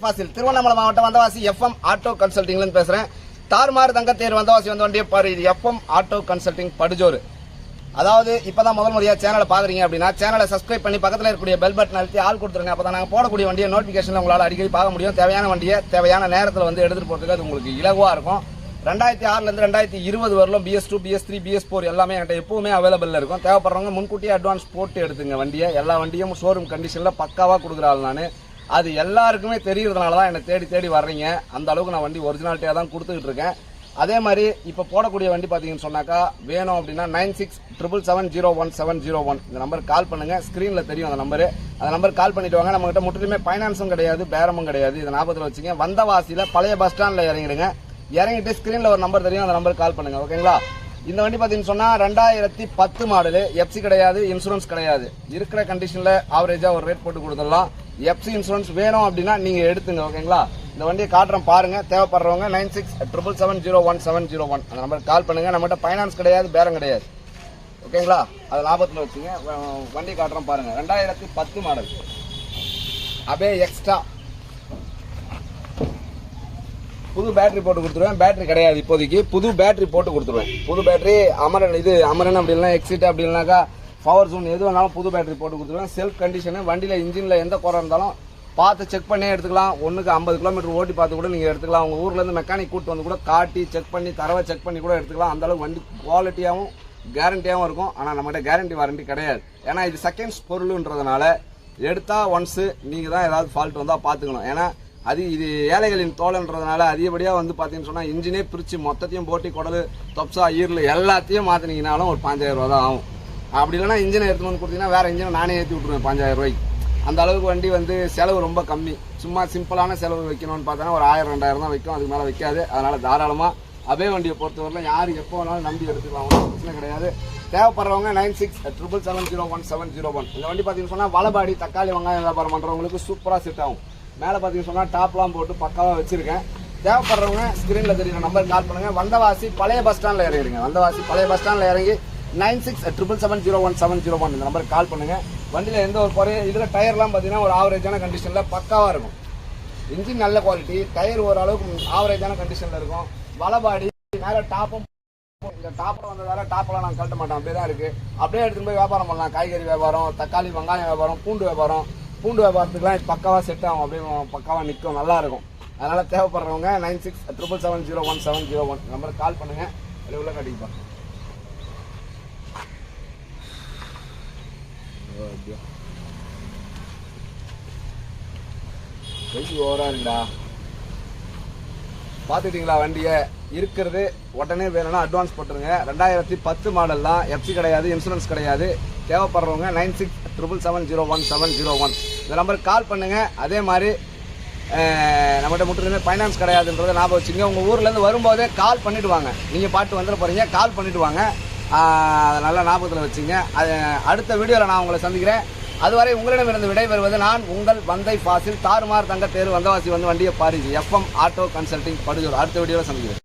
ஃபாசில் திருவண்ணாமலை மாவட்டம் Vandavasi FM auto கன்சல்டிங்ல பேசுறேன். தார்மார் தங்கத்தேர் வந்தவாசி வந்த வண்டியை பாரு. இது எஃப்எம் ஆட்டோ கன்சல்டிங் படுஜோர். அதாவது இப்பதான் முதல் முறையா சேனலை பாக்குறீங்க அப்படின்னா சேனலை சப்ஸ்கிரைப் பண்ணி பக்கத்தில் இருக்கக்கூடிய பெல் பட்டன் அழுத்தி ஆள் கொடுத்துருங்க. அப்பதான் நாங்கள் போடக்கூடிய வண்டியை நோட்டிபிகேஷன் உங்களால் அடிக்கடி பார்க்க முடியும். தேவையான வண்டியை தேவையான நேரத்தில் வந்து எடுத்துட்டு போறதுக்கு அது உங்களுக்கு இலகுவா இருக்கும். 2006 இருந்து 2020 வரலும் BS2 BS3 BS4 எல்லாமே என்கிட்ட எப்பவுமே அவைலபிள் இருக்கும். தேவைப்படுறவங்க முன்கூட்டியே அட்வான்ஸ் போட்டு எடுத்துங்க வண்டியை. எல்லா வண்டியும் ஷோரூம் கண்டிஷன்ல பக்காவா கொடுக்குறாள். நான் அது எல்லாருக்குமே தெரியறதுனால தான் என்னை தேடி தேடி வர்றீங்க. அந்த அளவுக்கு நான் வண்டி ஒரிஜினாலிட்டியா தான் கொடுத்துக்கிட்டு இருக்கேன். அதே மாதிரி இப்போ போடக்கூடிய வண்டி பார்த்தீங்கன்னு சொன்னாக்கா வேணும் அப்படின்னா 9677701701 இந்த நம்பருக்கு கால் பண்ணுங்க. ஸ்கிரீன்ல தெரியும் அந்த நம்பருக்கு கால் பண்ணிட்டு வாங்க. நம்ம கிட்ட முற்றிலுமே பைனான்ஸும் கிடையாது, பேரமும் கிடையாது. இதை ஞாபகத்தில் வச்சுங்க. வந்தவாசியில பழைய பஸ் ஸ்டாண்ட்ல இறங்கிடுங்க. இறங்கிட்டு ஸ்கிரீன்ல ஒரு நம்பர் தெரியும், அந்த நம்பருக்கு கால் பண்ணுங்க. ஓகேங்களா? இந்த வண்டி பார்த்தீங்கன்னு சொன்னா 2010 மாடலு. எஃப்சி கிடையாது, இன்சூரன்ஸ் கிடையாது. இருக்கிற கண்டிஷன்ல ஆவரேஜா ஒரு ரேட் போட்டு கொடுத்துடலாம். எஃப்சி இன்சூரன்ஸ் வேணும் அப்படின்னா நீங்க எடுத்துங்க. ஓகேங்களா? இந்த வண்டியை காட்டுறோம் பாருங்க. தேவைப்படுறவங்க 9677701701 அந்த நம்பருக்கு கால் பண்ணுங்க. நம்மகிட்ட பைனான்ஸ் கிடையாது, பேரம் கிடையாது. ஓகேங்களா? அது லாபத்தில் வச்சுங்க. வண்டி காட்டுறோம் பாருங்க. 2010 மாடல் அபே எக்ஸ்ட்ரா. புது பேட்டரி போட்டு கொடுத்துருவேன். பேட்டரி கிடையாது இப்போதைக்கு. புது பேட்டரி போட்டு கொடுத்துருவேன். புது பேட்டரி அமரன் அப்படின்னா எக்ஸிட் அப்படின்னாக்கா பவர் ஜோன் எது வேணாலும் புது பேட்டரி போட்டு கொடுத்துருவேன். Self condition. வண்டியில் இன்ஜினில் எந்த குறை இருந்தாலும் பார்த்து செக் பண்ணி எடுத்துக்கலாம். ஒன்றுக்கு 50 கிலோமீட்டர் ஓட்டி பார்த்து கூட நீங்கள் எடுத்துக்கலாம். உங்கள் ஊர்லேருந்து மெக்கானிக் கூட்டு வந்து கூட காட்டி செக் பண்ணி தரவை செக் பண்ணி கூட எடுத்துக்கலாம். அந்தளவுக்கு வண்டி குவாலிட்டியாகவும் கேரண்டியாகவும் இருக்கும். ஆனால் நம்மகிட்ட கேரண்டி வாரண்டி கிடையாது. ஏன்னா இது செகண்ட்ஸ் பொருள்ன்றதுனால எடுத்தா ஒன்ஸு நீங்கள் தான் ஏதாவது ஃபால்ட் வந்தால் பார்த்துக்கணும். ஏன்னா இது ஏழைகளின் தோல்ன்றதுனால அதிகப்படியாக வந்து பார்த்தீங்கன்னு சொன்னால் இன்ஜினே பிரித்து மொத்தத்தையும் போட்டி குடல் தொப்சா ஈரில் எல்லாத்தையும் மாற்றினீங்கனாலும் ஒரு 5000 ரூபா தான் ஆகும். அப்படி இல்லைனா இன்ஜினை எடுத்துகிட்டு வந்து கொடுத்தீங்கன்னா வேறு இன்ஜினை நானே ஏற்றி விட்ருவேன் 5000 ரூபாய்க்கு. அந்த அளவுக்கு வண்டி வந்து செலவு ரொம்ப கம்மி. சும்மா சிம்பிளான செலவு வைக்கணும்னு பார்த்தோன்னா ஒரு 1000-2000 தான் வைக்கும். அதுக்கு மேலே வைக்காது. அதனால் தாராளமாக அபே வண்டியை பொறுத்தவரையில் யார் எப்போ வேணாலும் நம்பி எடுத்துக்கலாம். ஒன்றும் பிரச்சனை கிடையாது. தேவைப்படுறவங்க 9677701701 இந்த வண்டி பார்த்தீங்கன்னு சொன்னால் வலபாடி தக்காளி வெங்காயம் வியாபாரம் பண்ணுறவங்களுக்கு சூப்பராக செட் ஆகும். மேலே பார்த்தீங்கன்னு சொன்னால் டாப்லாம் போட்டு பக்காவாக வச்சிருக்கேன். தேவைப்படுறவங்க ஸ்கிரீனில் தெரியுற நம்பருக்கு கால் பண்ணுங்க. வந்தவாசி பழைய பஸ் ஸ்டாண்டில் இறங்கிடுங்க. வந்தவாசி பழைய பஸ் ஸ்டாண்டில் இறங்கி 9677701701 இந்த நம்பருக்கு கால் பண்ணுங்க. வண்டியில் எந்த ஒரு குறையும். இதில் டயர்லாம் பார்த்தீங்கன்னா ஒரு ஆவரேஜான கண்டிஷனில் பக்காவாக இருக்கும். இன்ஜின் நல்ல குவாலிட்டி, டயர் ஓரளவுக்கு ஆவரேஜான கண்டிஷனில் இருக்கும். வலபாடி மேலே டாப்பும் இந்த டாப்பில் வந்ததால டாப்பெல்லாம் நான் கட்ட மாட்டேன். அப்படியே தான் இருக்குது. அப்படியே எடுத்துகிட்டு போய் வியாபாரம் பண்ணலாம். காய்கறி வியாபாரம், தக்காளி வெங்காயம் வியாபாரம், பூண்டு வியாபாரத்துக்குலாம் பக்காவாக செட் ஆகும். அப்படியே பக்காவாக நிற்கும், நல்லா இருக்கும். அதனால் தேவைப்படுறவங்க 9677701701 நம்பருக்கு கால் பண்ணுங்கள். அப்படி உள்ள கட்டிப்பா. ஓவரா இருக்குடா. பார்த்துட்டீங்களா? வண்டியை இருக்கிறது உடனே வேணும்னா அட்வான்ஸ் போட்டுருங்க. 2010 மாடல் தான். எஃப்சி கிடையாது, இன்சூரன்ஸ் கிடையாது. தேவைப்படுறவங்க 9677701701 இந்த நம்பருக்கு கால் பண்ணுங்க. அதே மாதிரி நம்மகிட்ட முற்றிலுமே ஃபைனான்ஸ் கிடையாதுன்றதை ஞாபகம் வச்சுங்க. உங்கள் ஊர்லேருந்து வரும்போதே கால் பண்ணிட்டு வாங்க. நீங்கள் பாட்டு வந்துட போகிறீங்க, கால் பண்ணிட்டு வாங்க. அதை நல்லா ஞாபகத்தில் வச்சுங்க. அடுத்த வீடியோவில் நான் உங்களை சந்திக்கிறேன். அதுவரை உங்களிடமிருந்து விடைபெறுவது நான் உங்கள் வந்தை ஃபாசில். தார்மார் தங்கத்தேர் வந்தவாசி வந்து வண்டியை பாருங்க. எஃப்எம் ஆட்டோ கன்சல்டிங் படுஜோர். அடுத்த வீடியோவில் சந்திக்கிறேன்.